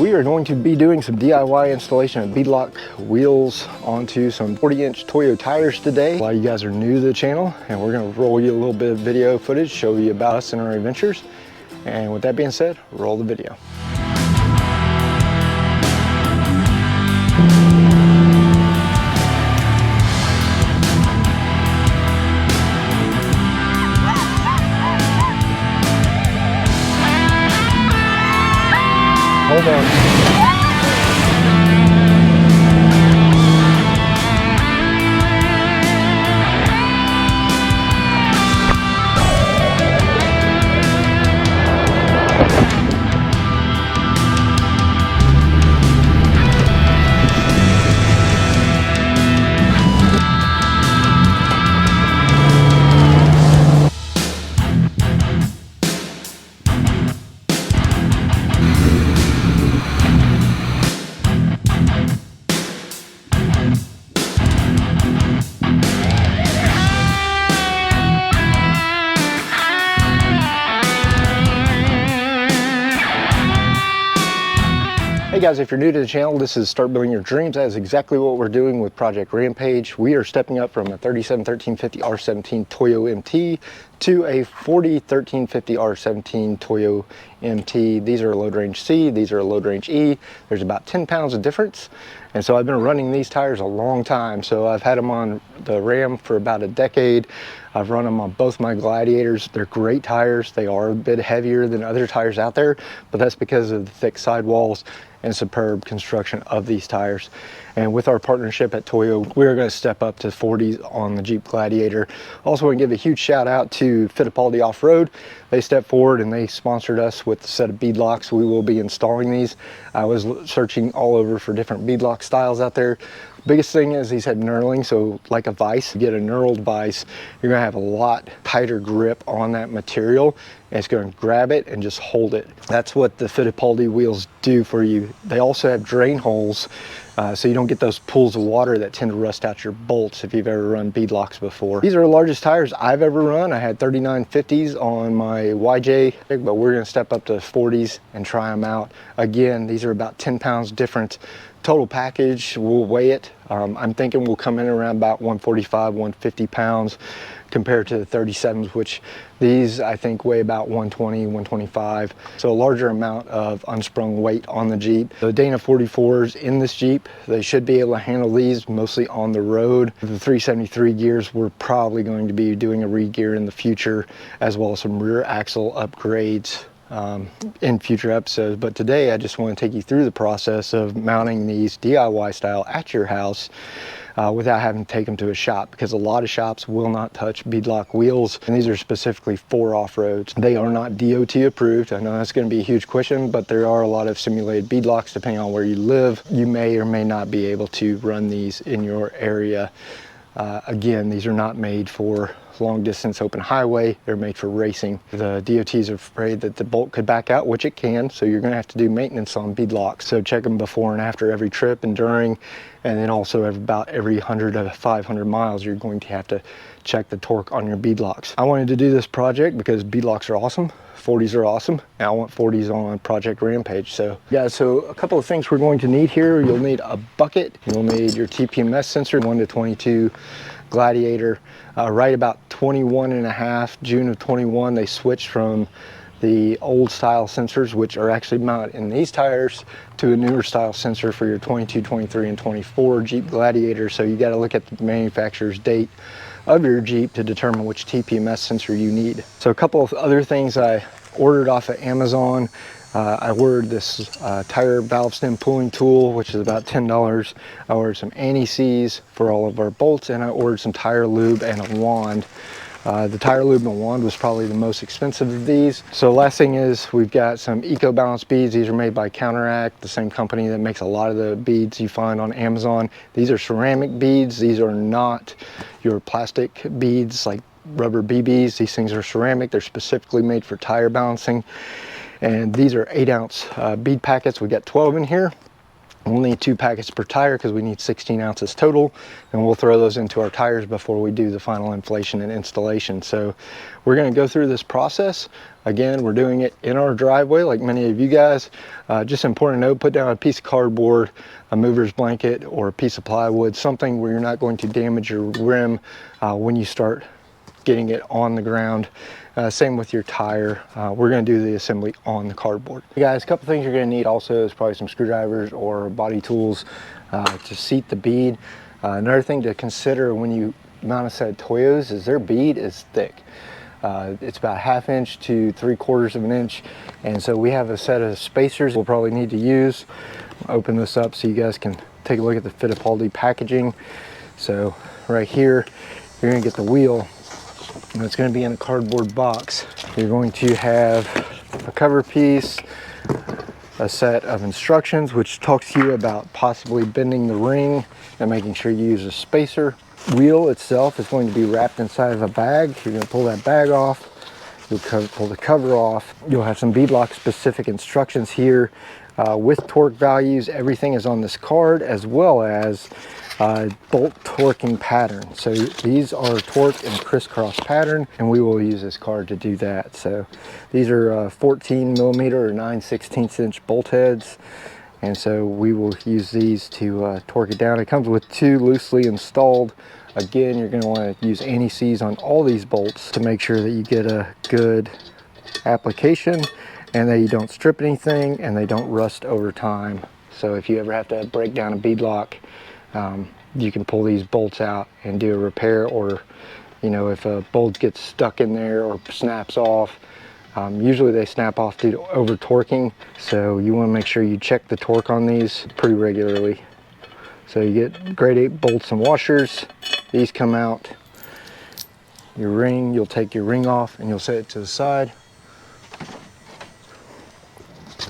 we are going to be doing some DIY installation of beadlock wheels onto some 40-inch Toyo tires today. A lot of you guys are new to the channel, and we're going to roll you a little bit of video footage, show you about us and our adventures. And with that being said, roll the video. Hold on. Hey guys, if you're new to the channel, this is Start Building Your Dreams. That is exactly what we're doing with Project Rampage. We are stepping up from a 371350 R17 Toyo MT to a 401350 R17 Toyo MT. These are load range C, these are load range E. There's about 10 pounds of difference. And so I've been running these tires a long time. So I've had them on the Ram for about a decade. I've run them on both my Gladiators. They're great tires. They are a bit heavier than other tires out there, but that's because of the thick sidewalls and superb construction of these tires. And with our partnership at Toyo, we're going to step up to 40s on the Jeep Gladiator. Also want to give a huge shout out to Fittipaldi Offroad. They stepped forward and they sponsored us with a set of beadlocks. We will be installing these. I was searching all over for different beadlock styles out there. Biggest thing is these have knurling, so like a vise, you get a knurled vise, you're gonna have a lot tighter grip on that material, and it's gonna grab it and just hold it. That's what the Fittipaldi wheels do for you. They also have drain holes, so you don't get those pools of water that tend to rust out your bolts if you've ever run beadlocks before. These are the largest tires I've ever run. I had 3950s on my YJ, but we're gonna step up to 40s and try them out. Again, these are about 10 pounds different. Total package, we'll weigh it. I'm thinking we'll come in around about 145, 150 pounds compared to the 37s, which these I think weigh about 120, 125. So a larger amount of unsprung weight on the Jeep. The Dana 44s in this Jeep, they should be able to handle these mostly on the road. The 373 gears, we're probably going to be doing a re-gear in the future, as well as some rear axle upgrades in future episodes. But today I just want to take you through the process of mounting these DIY style at your house without having to take them to a shop, because a lot of shops will not touch beadlock wheels, and these are specifically for off-roads. They are not DOT approved. I know that's going to be a huge question, but there are a lot of simulated beadlocks depending on where you live. You may or may not be able to run these in your area. Again, these are not made for long distance open highway. They're made for racing. The DOTs are afraid that the bolt could back out, which it can, so you're going to have to do maintenance on beadlocks. So check them before and after every trip and during, and then also about every 100 to 500 miles you're going to have to check the torque on your beadlocks. I wanted to do this project because beadlocks are awesome, 40s are awesome, and I want 40s on Project Rampage. So yeah, so a couple of things we're going to need here. You'll need a bucket, you'll need your TPMS sensor, 1 to 22 Gladiator, right about 21 and a half, June of 21, they switched from the old style sensors, which are actually mounted in these tires, to a newer style sensor for your 22, 23, and 24 Jeep Gladiator. So you got to look at the manufacturer's date of your Jeep to determine which TPMS sensor you need. So a couple of other things I ordered off of Amazon. I ordered this tire valve stem pulling tool, which is about $10. I ordered some anti-seize for all of our bolts, and I ordered some tire lube and a wand. The tire lube and wand was probably the most expensive of these. So last thing is we've got some Eco Balance beads. These are made by Counteract, the same company that makes a lot of the beads you find on Amazon. These are ceramic beads. These are not your plastic beads like rubber BBs. These things are ceramic. They're specifically made for tire balancing. And these are 8-ounce bead packets. We got 12 in here. We'll need 2 packets per tire because we need 16 ounces total, and we'll throw those into our tires before we do the final inflation and installation. So we're going to go through this process. Again, we're doing it in our driveway like many of you guys. Just important to note, put down a piece of cardboard, a mover's blanket, or a piece of plywood, something where you're not going to damage your rim when you start getting it on the ground. Same with your tire. We're going to do the assembly on the cardboard. You guys, a couple things you're going to need also is probably some screwdrivers or body tools to seat the bead. Another thing to consider when you mount a set of Toyos is their bead is thick. It's about 1/2 inch to 3/4 inch, and so we have a set of spacers we'll probably need to use. Open this up so you guys can take a look at the Fittipaldi packaging. So right here, you're going to get the wheel. And it's going to be in a cardboard box. You're going to have a cover piece, a set of instructions which talks to you about possibly bending the ring and making sure you use a spacer. Wheel itself is going to be wrapped inside of a bag. You're going to pull that bag off. You'll pull the cover off. You'll have some beadlock specific instructions here with torque values. Everything is on this card, as well as bolt torquing pattern. So these are torqued in a crisscross pattern, and we will use this card to do that. So these are 14 millimeter or 9/16 inch bolt heads, and so we will use these to torque it down. It comes with 2 loosely installed. Again, you're going to want to use anti-seize on all these bolts to make sure that you get a good application and that you don't strip anything and they don't rust over time. So if you ever have to break down a beadlock, you can pull these bolts out and do a repair, or you know, if a bolt gets stuck in there or snaps off, usually they snap off due to over torquing, so you want to make sure you check the torque on these pretty regularly. So you get grade 8 bolts and washers. These come out. Your ring, you'll take your ring off and you'll set it to the side.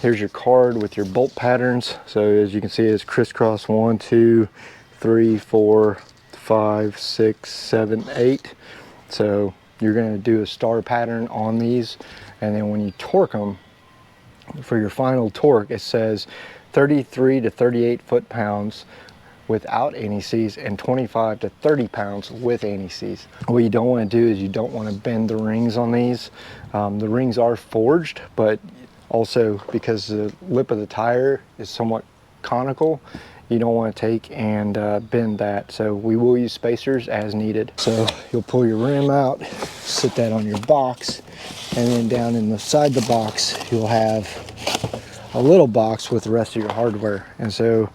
Here's your card with your bolt patterns. So as you can see, it's crisscross 1, 2, 3, 4, 5, 6, 7, 8. So you're going to do a star pattern on these, and then when you torque them, for your final torque, it says 33 to 38 foot-pounds without anti-seize and 25 to 30 pounds with anti-seize. What you don't want to do is you don't want to bend the rings on these. The rings are forged, but also because the lip of the tire is somewhat conical, you don't want to take and bend that. So we will use spacers as needed. So you'll pull your rim out, sit that on your box, and then down in the side of the box you'll have a little box with the rest of your hardware. And so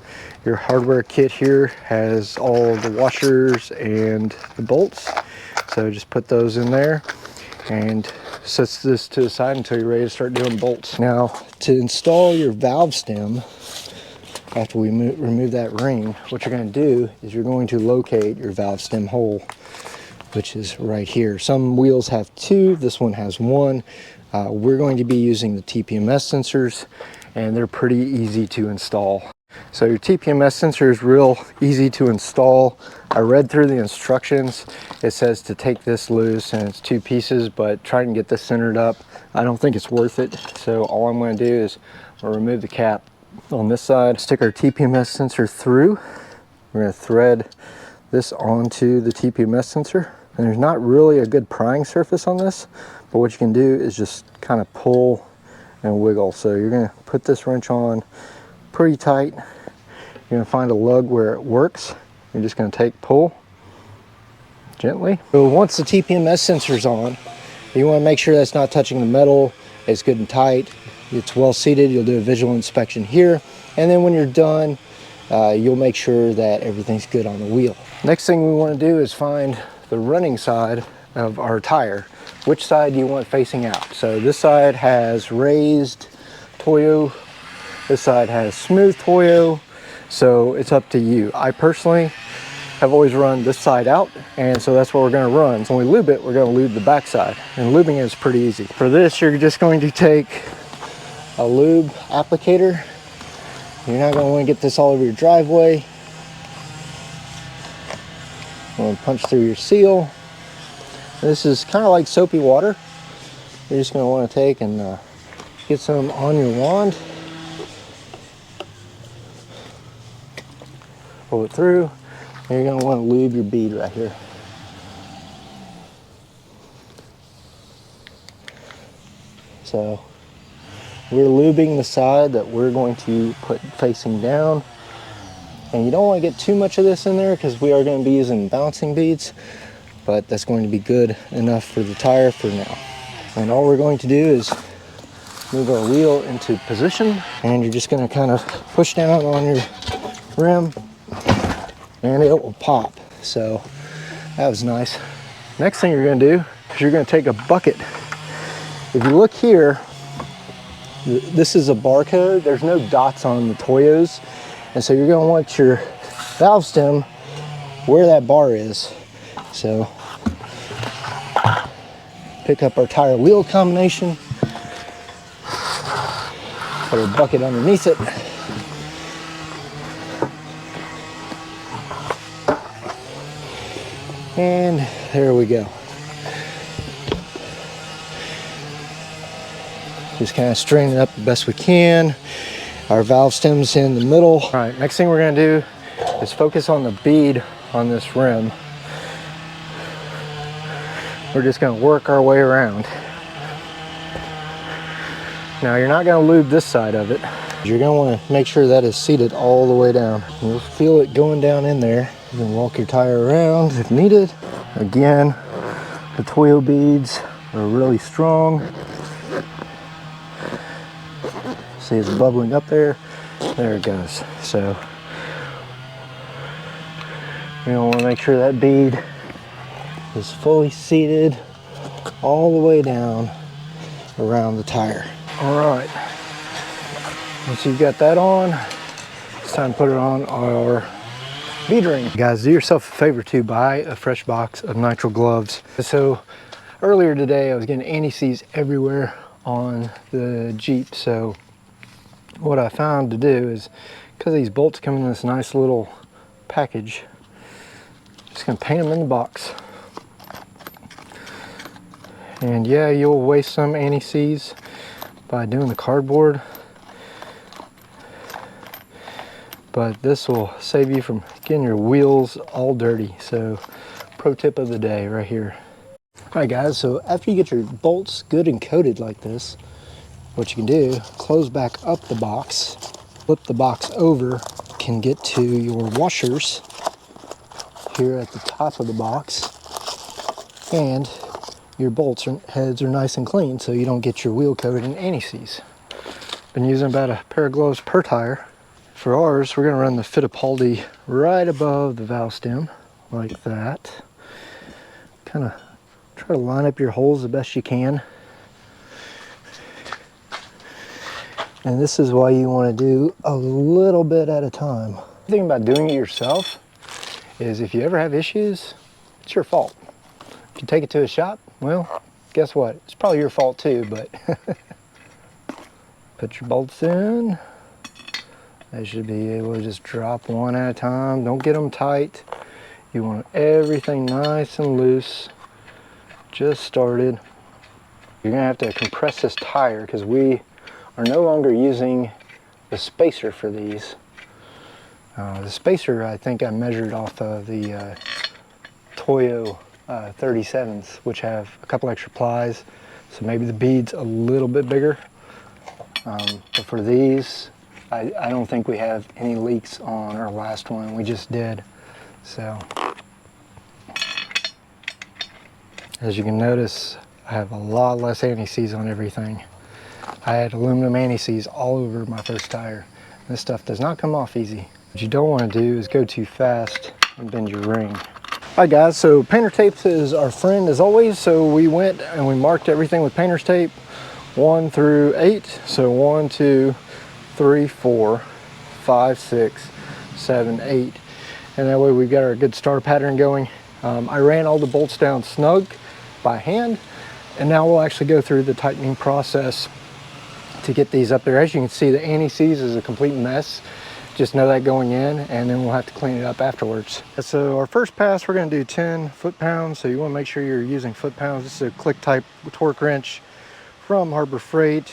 your hardware kit here has all the washers and the bolts. So just put those in there and set this to the side until you're ready to start doing bolts. Now, to install your valve stem, after we remove that ring, what you're going to do is you're going to locate your valve stem hole, which is right here. Some wheels have 2, this one has 1. We're going to be using the TPMS sensors, and they're pretty easy to install. So your TPMS sensor is real easy to install. I read through the instructions. It says to take this loose, and it's 2 pieces, but try and get this centered up. I don't think it's worth it. So all I'm going to do is I'll remove the cap on this side, stick our TPMS sensor through. We're going to thread this onto the TPMS sensor. And there's not really a good prying surface on this, but what you can do is just kind of pull and wiggle. So you're going to put this wrench on pretty tight. You're going to find a lug where it works. You're just going to pull gently. So once the TPMS sensor's on, you want to make sure that's not touching the metal. It's good and tight. It's well seated. You'll do a visual inspection here, and then when you're done, you'll make sure that everything's good on the wheel. Next thing we want to do is find the running side of our tire. Which side do you want facing out? So this side has raised Toyo, this side has smooth Toyo, so it's up to you. I personally have always run this side out, and so that's what we're going to run. So when we lube it, we're going to lube the back side, and lubing is pretty easy. For this, you're just going to take a lube applicator. You're not going to want to get this all over your driveway. I'm going to punch through your seal. This is kind of like soapy water. You're just going to want to take and get some on your wand. pull it through, and you're gonna wanna lube your bead right here. So we're lubing the side that we're going to put facing down. And you don't want to get too much of this in there because we are going to be using bouncing beads, but that's going to be good enough for the tire for now. And all we're going to do is move our wheel into position, and you're just going to kind of push down on your rim and it will pop. So that was nice. Next thing you're going to do is you're going to take a bucket. If you look here, this is a barcode. There's no dots on the Toyos. And so you're going to want your valve stem where that bar is. So pick up our tire wheel combination, put our bucket underneath it, and there we go. Just kind of strain it up the best we can. Our valve stem's in the middle. All right, next thing we're gonna do is focus on the bead on this rim. We're just gonna work our way around. Now you're not gonna lube this side of it. You're gonna wanna make sure that is seated all the way down. You'll feel it going down in there. You can walk your tire around if needed. Again, the Toyo beads are really strong. See, it's bubbling up there. There it goes. So you want to make sure that bead is fully seated all the way down around the tire. All right. Once you've got that on, it's time to put it on our bead ring. Guys, do yourself a favor too. Buy a fresh box of nitrile gloves. So earlier today, I was getting anti-seize everywhere on the Jeep. So what I found to do is, because these bolts come in this nice little package, just gonna paint them in the box. And yeah, you'll waste some anti-seize by doing the cardboard, but this will save you from getting your wheels all dirty. So pro tip of the day right here. All right guys, so after you get your bolts good and coated like this, what you can do, close back up the box, flip the box over, can get to your washers here at the top of the box, and your bolts heads are nice and clean so you don't get your wheel coated in anti-seize. Been using about a pair of gloves per tire. For ours, we're gonna run the Fittipaldi right above the valve stem, like that. Kind of try to line up your holes the best you can. And this is why you want to do a little bit at a time. The thing about doing it yourself is if you ever have issues, it's your fault. If you take it to a shop, well, guess what? It's probably your fault too, but put your bolts in. They should be able to just drop one at a time. Don't get them tight. You want everything nice and loose. Just started. You're gonna have to compress this tire because we are no longer using the spacer for these. The spacer, I think I measured off of the Toyo 37s, which have a couple extra plies, so maybe the bead's a little bit bigger. But for these, I don't think we have any leaks on our last one. We just did. So as you can notice, I have a lot less anti-seize on everything. I had aluminum anti-seize all over my first tire. This stuff does not come off easy. What you don't want to do is go too fast and bend your ring. All right guys, so painter tape is our friend as always. So we went and we marked everything with painter's tape 1 through 8. So 1, 2, 3, 4, 5, 6, 7, 8. And that way we've got our good star pattern going. I ran all the bolts down snug by hand, and now we'll actually go through the tightening process to get these up there. As you can see, the anti-seize is a complete mess. Just know that going in, and then we'll have to clean it up afterwards. So our first pass, we're gonna do 10 foot-pounds. So you wanna make sure you're using foot-pounds. This is a click type torque wrench from Harbor Freight.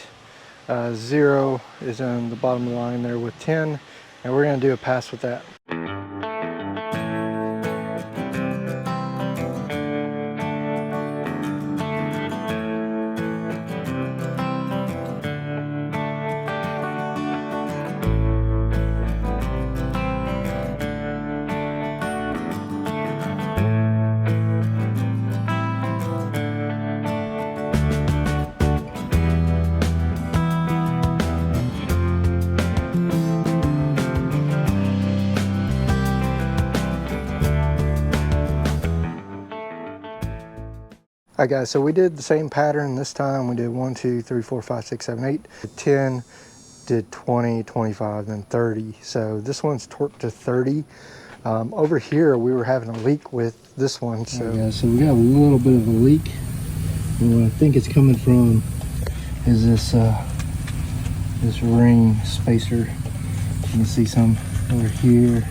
0 is on the bottom line there with 10, and we're gonna do a pass with that. Alright guys, so we did the same pattern this time. We did 1, 2, 3, 4, 5, 6, 7, 8, did 10, did 20, 25, then 30. So this one's torqued to 30. Over here, we were having a leak with this one. So, yeah, so we got a little bit of a leak. And what I think it's coming from is this this ring spacer. You can see some over here.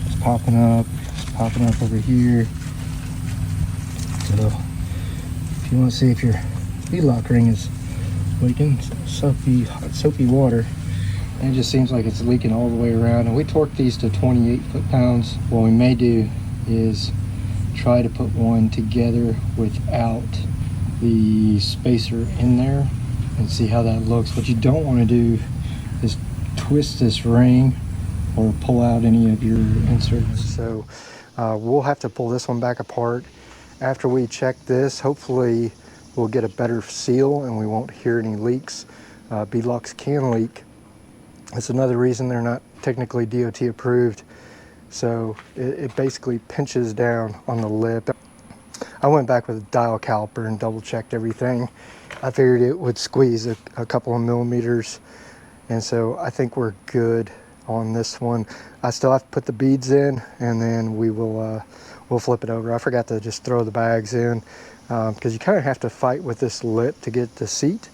It's popping up over here. So if you want to see if your beadlock ring is leaking, soapy, hot soapy water, and it just seems like it's leaking all the way around. And we torqued these to 28 foot-pounds. What we may do is try to put one together without the spacer in there and see how that looks. What you don't want to do is twist this ring or pull out any of your inserts. So we'll have to pull this one back apart. After we check this, hopefully we'll get a better seal and we won't hear any leaks. Beadlocks can leak. That's another reason they're not technically DOT approved. So it basically pinches down on the lip. I went back with a dial caliper and double checked everything. I figured it would squeeze a couple of millimeters. And so I think we're good on this one. I still have to put the beads in and then we'll flip it over. I forgot to just throw the bags in because you kind of have to fight with this lip to get the seat.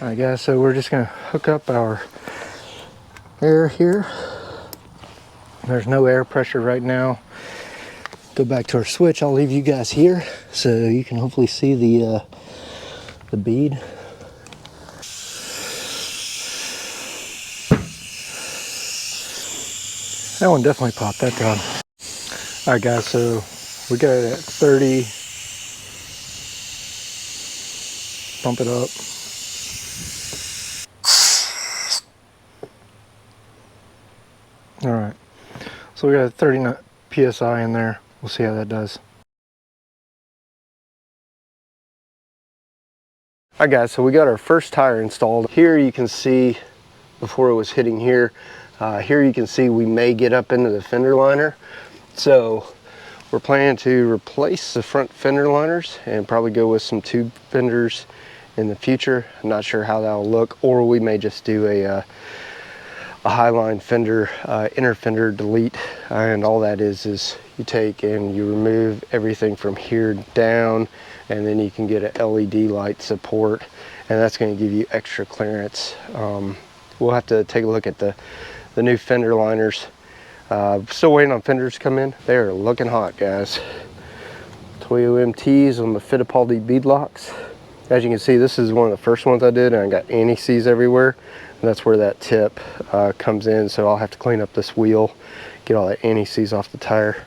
All right guys, so we're just gonna hook up our air here. There's no air pressure right now. Go back to our switch. I'll leave you guys here so you can hopefully see the bead. That one definitely popped that down. All right guys, so we got it at 30. Bump it up. All right, so we got 30 PSI in there. We'll see how that does. All right guys, so we got our first tire installed. Here you can see, before it was hitting here, here you can see we may get up into the fender liner. So we're planning to replace the front fender liners and probably go with some tube fenders in the future. I'm not sure how that'll look, or we may just do a highline fender, inner fender delete. And all that is you take and you remove everything from here down, and then you can get an LED light support, and that's going to give you extra clearance. We'll have to take a look at the new fender liners. Still waiting on fenders to come in. They're looking hot, guys. Toyo MTs on the Fittipaldi bead-locks. As you can see, this is one of the first ones I did, and I got anti-seize everywhere. And that's where that tip comes in, so I'll have to clean up this wheel, get all that anti-seize off the tire.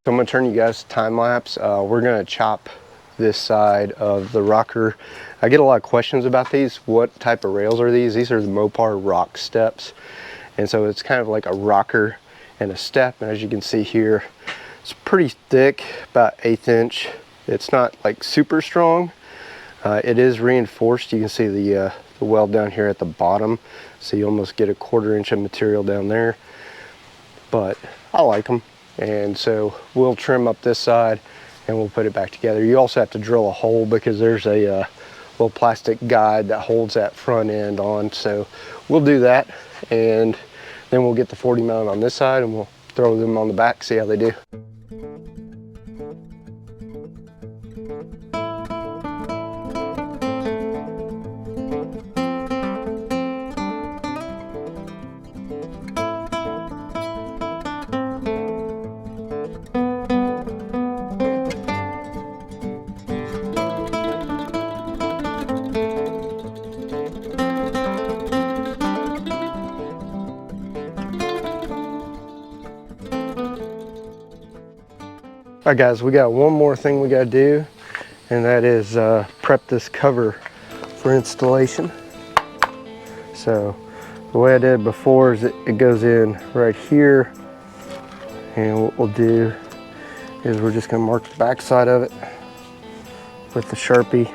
So I'm going to turn you guys to time lapse. We're going to chop this side of the rocker. I get a lot of questions about these. What type of rails are these? These are the Mopar rock steps, and so it's kind of like a rocker and a step. And as you can see here, it's pretty thick, about 1/8 inch. It's not like super strong. It is reinforced. You can see the weld down here at the bottom, so you almost get a 1/4 inch of material down there. But I like them, and so we'll trim up this side and we'll put it back together. You also have to drill a hole because there's a little plastic guide that holds that front end on, so we'll do that, and then we'll get the 40 mount on this side and we'll throw them on the back, see how they do. All right guys, we got one more thing we got to do, and that is prep this cover for installation. So the way I did it before is it goes in right here, And what we'll do is we're just gonna mark the back side of it with the Sharpie.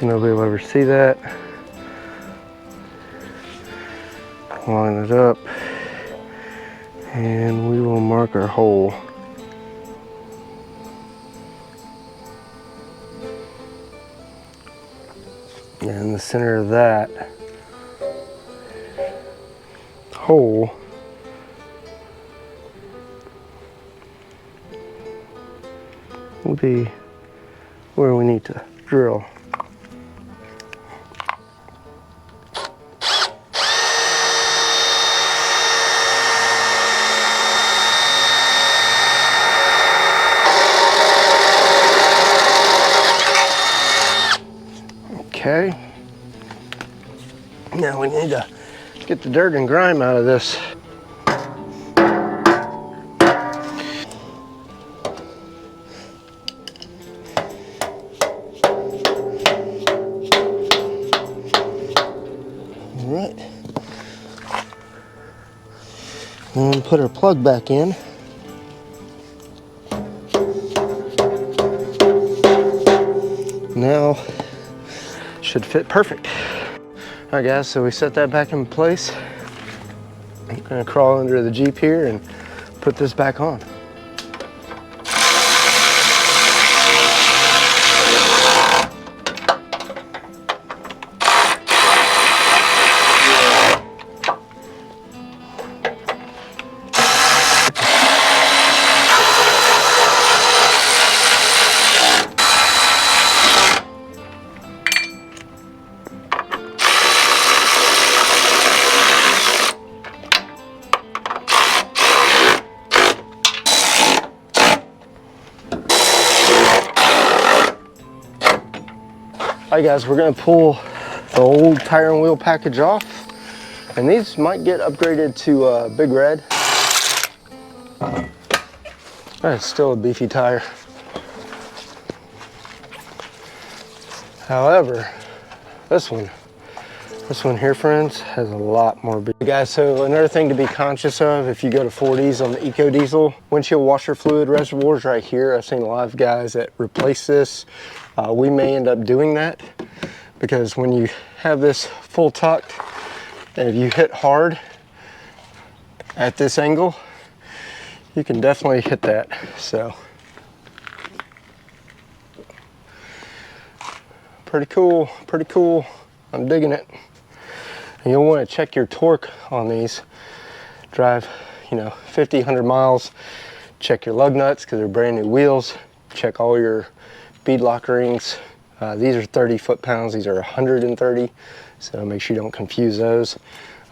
Nobody will ever see that. Line it up, and we will mark our hole. And in the center of that hole will be where we need to drill. Okay, now we need to get the dirt and grime out of this. All right, and put our plug back in. Now should fit perfect. All right guys, so we set that back in place. I'm gonna crawl under the Jeep here and put this back on. Alright guys, we're gonna pull the old tire and wheel package off, and these might get upgraded to Big Red. It's still a beefy tire. However, this one here, friends, has a lot more bead. Guys, so another thing to be conscious of if you go to 40s on the Eco Diesel, windshield washer fluid reservoirs right here. I've seen a lot of guys that replace this. We may end up doing that because when you have this full tucked and if you hit hard at this angle, you can definitely hit that. So pretty cool, pretty cool. I'm digging it. And you'll want to check your torque on these. Drive, 50, 100 miles. Check your lug nuts because they're brand new wheels. Check all your beadlock rings. These are 30 foot-pounds. These are 130. So make sure you don't confuse those.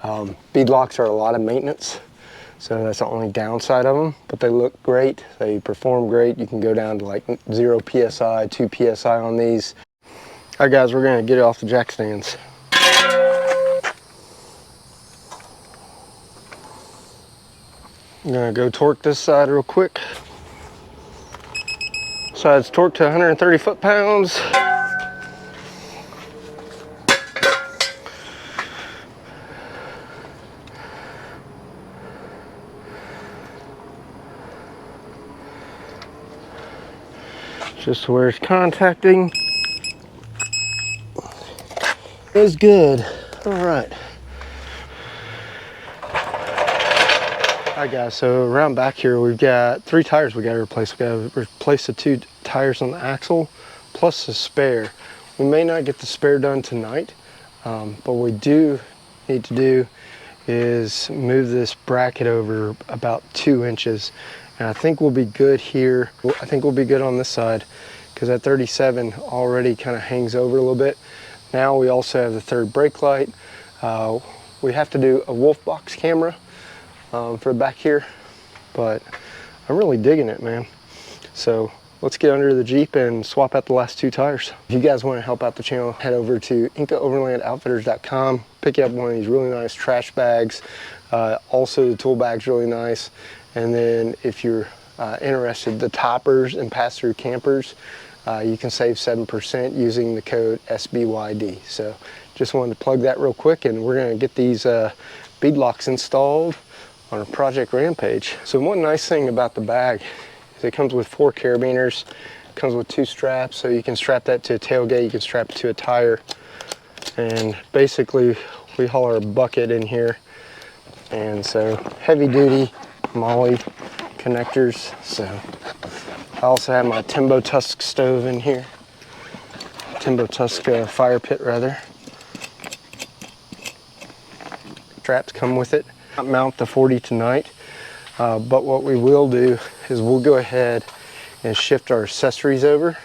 Beadlocks are a lot of maintenance. So that's the only downside of them, but they look great. They perform great. You can go down to like 0 PSI, 2 PSI on these. All right guys, we're gonna get it off the jack stands. I'm gonna go torque this side real quick. Side's torqued to 130 foot-pounds. Just where it's contacting is good. All right. All right guys, so around back here we've got 3 tires we got to replace. We got to replace the 2 tires on the axle plus the spare. We may not get the spare done tonight, but what we do need to do is move this bracket over about 2 inches. And I think we'll be good here. I think we'll be good on this side because that 37 already kind of hangs over a little bit. Now we also have the 3rd brake light. We have to do a wolf box camera for back here, but I'm really digging it, man. So let's get under the Jeep and swap out the last 2 tires. If you guys want to help out the channel, head over to IncaOverlandOutfitters.com, pick up one of these really nice trash bags. Also the tool bag's really nice. And then if you're interested, the toppers and pass-through campers, you can save 7% using the code SBYD. So just wanted to plug that real quick, and we're gonna get these bead locks installed on a Project Rampage. So one nice thing about the bag is it comes with 4 carabiners, comes with 2 straps, so you can strap that to a tailgate, you can strap it to a tire, and basically we haul our bucket in here. And so heavy duty Molly connectors. So I also have my Timbo Tusk stove in here. Timbo Tusk fire pit rather. Straps come with it. I'll mount the 40 tonight, but what we will do is we'll go ahead and shift our accessories over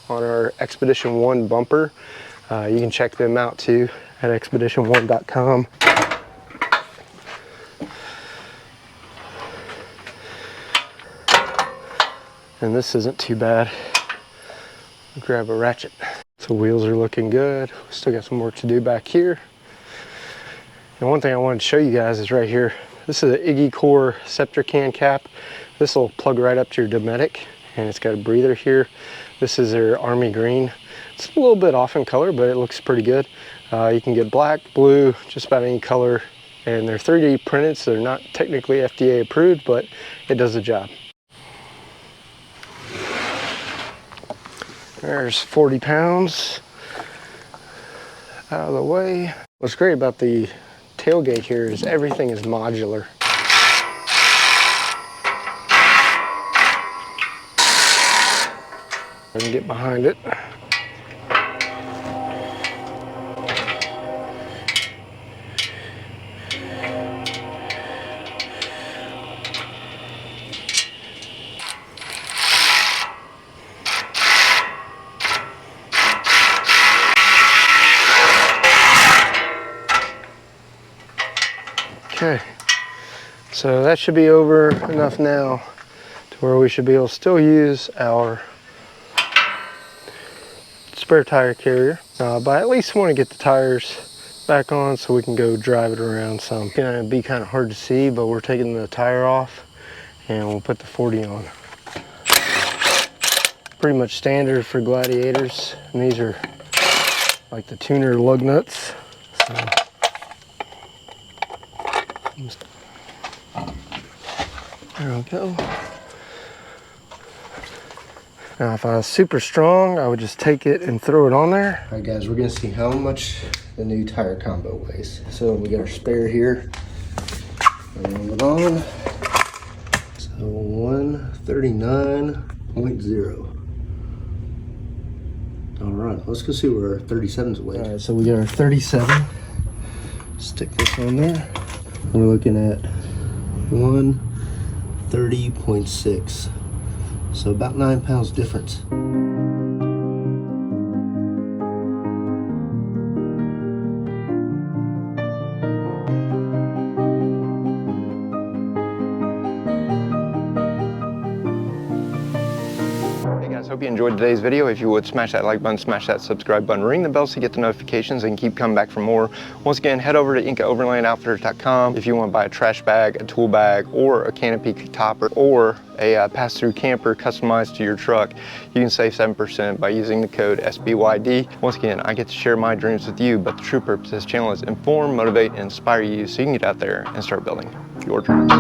on our Expedition 1 bumper. You can check them out too at expedition1.com. And this isn't too bad. Grab a ratchet. So wheels are looking good. We still got some work to do back here. And one thing I wanted to show you guys is right here. This is an Iggy Core Scepter can cap. This will plug right up to your Dometic, and it's got a breather here. This is their Army Green. It's a little bit off in color, but it looks pretty good. You can get black, blue, just about any color. And they're 3D printed, so they're not technically FDA approved, but it does the job. There's 40 pounds out of the way. What's great about the tailgate here is everything is modular. I can get behind it. Okay, so that should be over enough now to where we should be able to still use our spare tire carrier, but I at least want to get the tires back on so we can go drive it around some. It's gonna be kind of hard to see, but we're taking the tire off and we'll put the 40 on. Pretty much standard for Gladiators, and these are like the tuner lug nuts. So. There we go. Now if I was super strong, I would just take it and throw it on there. All right guys, we're gonna see how much the new tire combo weighs. So we got our spare here. Roll it on. So 139.0. All right, let's go see where our 37's weigh. All right, so we got our 37. Stick this on there. We're looking at 130.6. So about 9 pounds difference. Hope you enjoyed today's video. If you would, smash that like button, smash that subscribe button, ring the bell so you get the notifications and keep coming back for more. Once again, head over to IncaOverlandOutfitters.com if you want to buy a trash bag, a tool bag, or a canopy topper, or a pass-through camper customized to your truck. You can save 7% by using the code SBYD. Once again, I get to share my dreams with you, but the true purpose of this channel is inform, motivate, and inspire you so you can get out there and start building your dreams.